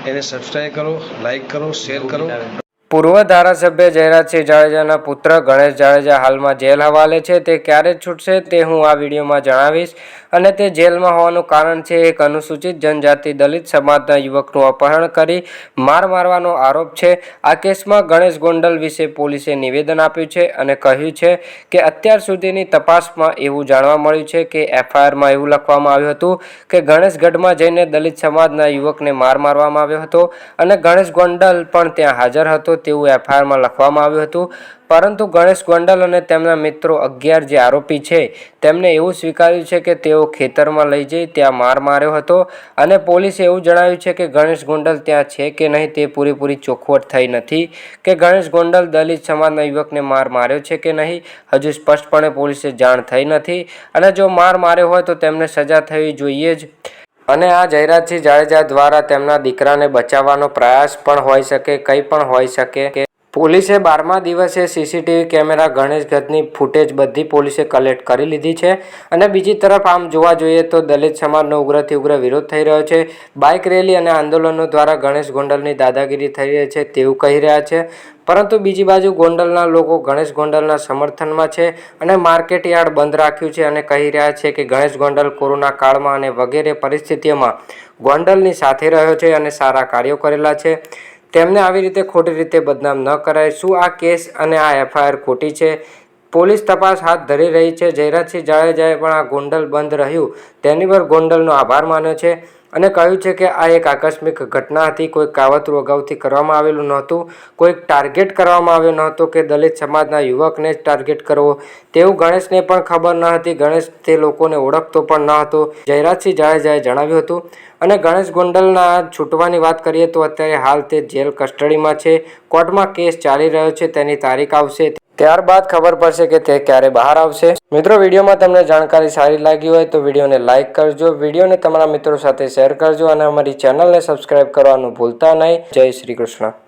એને સબસ્ક્રાઈબ કરો, લાઈક કરો, શેર કરો। પૂર્વ ધારાસભ્ય જયરાજસિંહ જાડેજાના પુત્ર ગણેશ જાડેજા હાલમાં જેલ હવાલે છે। તે ક્યારે છૂટશે તે હું આ વિડીયોમાં જણાવીશ। અને તે જેલમાં હોવાનું કારણ છે એક અનુસૂચિત જનજાતિ દલિત સમાજના યુવકનું અપહરણ કરી માર મારવાનો આરોપ છે। આ કેસમાં ગણેશ ગોંડલ વિશે પોલીસે નિવેદન આપ્યું છે અને કહ્યું છે કે અત્યાર સુધીની તપાસમાં એવું જાણવા મળ્યું છે કે એફઆઈઆરમાં એવું લખવામાં આવ્યું હતું કે ગણેશગઢમાં જઈને દલિત સમાજના યુવકને માર મારવામાં આવ્યો હતો અને ગણેશ ગોંડલ પણ ત્યાં હાજર હતો તેવું એફઆઈઆરમાં લખવામાં આવ્યું હતું। પરંતુ ગણેશ ગોંડલ અને તેમના મિત્રો 11 જે આરોપી છે તેમને એવું સ્વીકાર્યું છે કે તેઓ ખેતરમાં લઈ જઈ ત્યાં માર માર્યો હતો અને પોલીસે એવું જણાવ્યું છે કે ગણેશ ગોંડલ ત્યાં છે કે નહીં તે પૂરેપૂરી ચોખવટ થઈ નથી કે ગણેશ ગોંડલ દલિત સમાજના યુવકને માર માર્યો છે કે નહીં। હજુ સ્પષ્ટપણે પોલીસે જાણ થઈ નથી અને જો માર માર્યો હોય તો તેમને સજા થવી જોઈએ જ। અને આ જયરાજસિંહ જાડેજા દ્વારા તેમના દીકરાને બચાવવાનો પ્રયાસ પણ હોઈ શકે, કંઈ પણ હોઈ શકે। પોલીસે 12મા દિવસે સીસીટીવી કેમેરા ગણેશગઢની ફૂટેજ બધી પોલીસે કલેક્ટ કરી લીધી છે અને બીજી તરફ આમ જોવા જોઈએ તો દલિત સમાજનો ઉગ્રથી ઉગ્ર વિરોધ થઈ રહ્યો છે। બાઇક રેલી અને આંદોલનો દ્વારા ગણેશ ગોંડલની દાદાગીરી થઈ રહી છે તેવું કહી રહ્યા છે, પરંતુ બીજી બાજુ ગોંડલના લોકો ગણેશ ગોંડલના સમર્થનમાં છે અને માર્કેટ યાર્ડ બંધ રાખ્યું છે અને કહી રહ્યા છે કે ગણેશ ગોંડલ કોરોના કાળમાં અને વગેરે પરિસ્થિતિઓમાં ગોંડલની સાથે રહ્યો છે અને સારા કાર્યો કરેલા છે। તેમને આવી રીતે ખોટી રીતે બદનામ ન કરાય। શું આ કેસ અને આ એફઆઈઆર ખોટી છે? પોલીસ તપાસ હાથ ધરી રહી છે। જયરાજસિંહ જાડેજાએ પણ આ ગોંડલ બંધ રહ્યું તેની પર ગોંડલનો આભાર માન્યો છે અને કહ્યું છે કે આ એક આકસ્મિક ઘટના હતી, કોઈ કાવતરું અગાઉથી કરવામાં આવેલું નહોતું, કોઈ ટાર્ગેટ કરવામાં આવ્યો નહોતો કે દલિત સમાજના યુવકને જ ટાર્ગેટ કરવો તેવું ગણેશને પણ ખબર ન હતી। ગણેશ તે લોકોને ઓળખતો પણ ન હતો, જયરાજસિંહ જાડેજાએ જણાવ્યું હતું। અને ગણેશ ગોંડલના છૂટવાની વાત કરીએ તો અત્યારે હાલ તે જેલ કસ્ટડીમાં છે। કોર્ટમાં કેસ ચાલી રહ્યો છે, તેની તારીખ આવશે ત્યારબાદ ખબર પડશે કે તે ક્યારે બહાર આવશે। મિત્રો, વિડીયોમાં તમને જાણકારી સારી લાગી હોય તો વિડીયોને લાઇક કરજો, વિડીયોને તમારા મિત્રો સાથે શેર કરજો અને અમારી ચેનલને સબસ્ક્રાઈબ કરવાનું ભૂલતા નહીં। જય શ્રી કૃષ્ણ।